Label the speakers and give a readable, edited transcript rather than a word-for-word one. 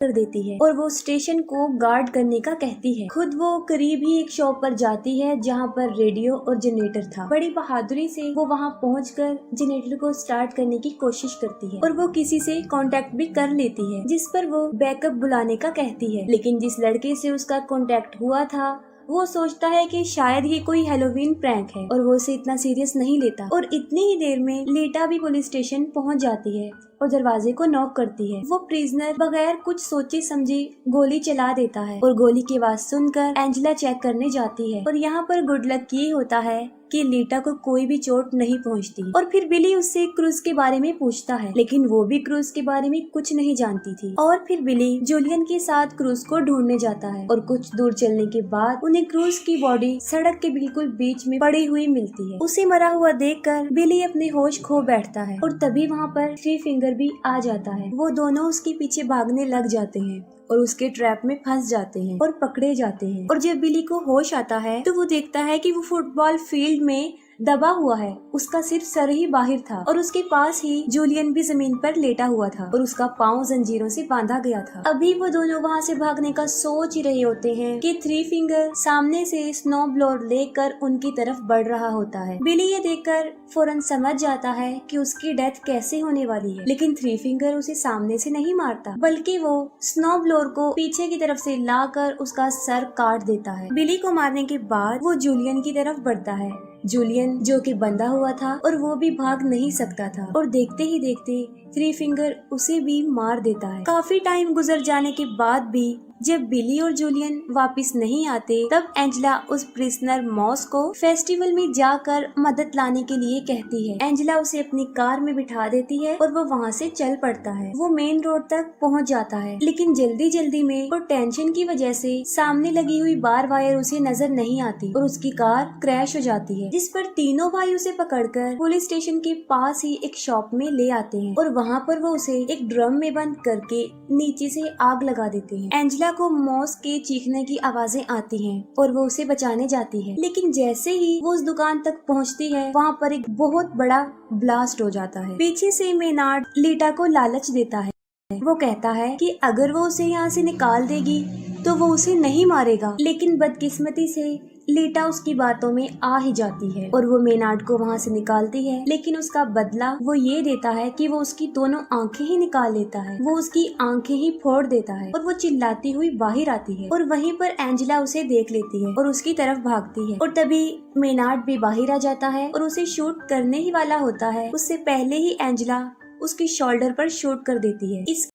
Speaker 1: कर देती है और वो स्टेशन को गार्ड करने का कहती है। खुद वो करीब ही एक शॉप पर जाती है जहाँ पर रेडियो और जनरेटर था। बड़ी बहादुरी से वो वहाँ पहुंचकर जनरेटर को स्टार्ट करने की कोशिश करती है और वो किसी से कांटेक्ट भी कर लेती है, जिस पर वो बैकअप बुलाने का कहती है। लेकिन जिस लड़के से उसका कांटेक्ट हुआ था वो सोचता है कि शायद ये कोई हेलोवीन प्रैंक है और वो उसे इतना सीरियस नहीं लेता। और इतनी ही देर में लीटा भी पुलिस स्टेशन पहुंच जाती है और दरवाजे को नॉक करती है। वो प्रिजनर बगैर कुछ सोचे समझे गोली चला देता है और गोली की आवाज सुनकर एंजेला चेक करने जाती है और यहाँ पर गुड लक ये होता है कि लीटा को कोई भी चोट नहीं पहुंचती। और फिर बिली उससे क्रूज के बारे में पूछता है, लेकिन वो भी क्रूज के बारे में कुछ नहीं जानती थी। और फिर बिली जूलियन के साथ क्रूज को ढूंढने जाता है और कुछ दूर चलने के बाद उन्हें क्रूज की बॉडी सड़क के बिल्कुल बीच में पड़ी हुई मिलती है। उसे मरा हुआ देखकर बिली अपने होश खो बैठता है और तभी वहाँ पर थ्री फिंगर भी आ जाता है। वो दोनों उसके पीछे भागने लग जाते हैं और उसके ट्रैप में फंस जाते हैं और पकड़े जाते हैं। और जब बिली को होश आता है तो वो देखता है कि वो फुटबॉल फील्ड में दबा हुआ है, उसका सिर्फ सर ही बाहर था और उसके पास ही जूलियन भी जमीन पर लेटा हुआ था और उसका पाँव जंजीरों से बांधा गया था। अभी वो दोनों वहाँ से भागने का सोच ही रहे होते हैं कि थ्री फिंगर सामने से स्नो ब्लोअर लेकर उनकी तरफ बढ़ रहा होता है। बिली ये देखकर फौरन समझ जाता है कि उसकी डेथ कैसे होने वाली है, लेकिन थ्री फिंगर उसे सामने से नहीं मारता बल्कि वो स्नो ब्लोअर को पीछे की तरफ से लाकर उसका सर काट देता है। बिली को मारने के बाद वो जूलियन की तरफ बढ़ता है। जूलियन जो कि बंधा हुआ था और वो भी भाग नहीं सकता था और देखते ही देखते थ्री फिंगर उसे भी मार देता है। काफी टाइम गुजर जाने के बाद भी जब बिली और जूलियन वापस नहीं आते तब एंजेला उस प्रिजनर मॉस को फेस्टिवल में जाकर मदद लाने के लिए कहती है। एंजेला उसे अपनी कार में बिठा देती है और वो वहाँ से चल पड़ता है। वो मेन रोड तक पहुँच जाता है, लेकिन जल्दी जल्दी में और टेंशन की वजह से सामने लगी हुई बार वायर उसे नजर नहीं आती और उसकी कार क्रैश हो जाती है, जिस पर तीनों भाई उसे पकड़कर पुलिस स्टेशन के पास ही एक शॉप में ले आते हैं और वहाँ पर वो उसे एक ड्रम में बंद करके नीचे से आग लगा देते हैं। एंजेला को मॉस के चीखने की आवाजें आती हैं और वो उसे बचाने जाती है, लेकिन जैसे ही वो उस दुकान तक पहुंचती है वहाँ पर एक बहुत बड़ा ब्लास्ट हो जाता है। पीछे से मेनार्ड लीटा को लालच देता है। वो कहता है कि अगर वो उसे यहाँ से निकाल देगी तो वो उसे नहीं मारेगा, लेकिन बदकिस्मती से लीटा उसकी बातों में आ ही जाती है और वो मेनार्ड को वहाँ से निकालती है, लेकिन उसका बदला वो ये देता है कि वो उसकी दोनों आंखें ही निकाल लेता है। वो उसकी आंखें ही फोड़ देता है और वो चिल्लाती हुई बाहर आती है और वहीं पर एंजेला उसे देख लेती है और उसकी तरफ भागती है और तभी मेनार्ड भी बाहर आ जाता है और उसे शूट करने ही वाला होता है। उससे पहले ही एंजेला उसके शोल्डर पर शूट कर देती है।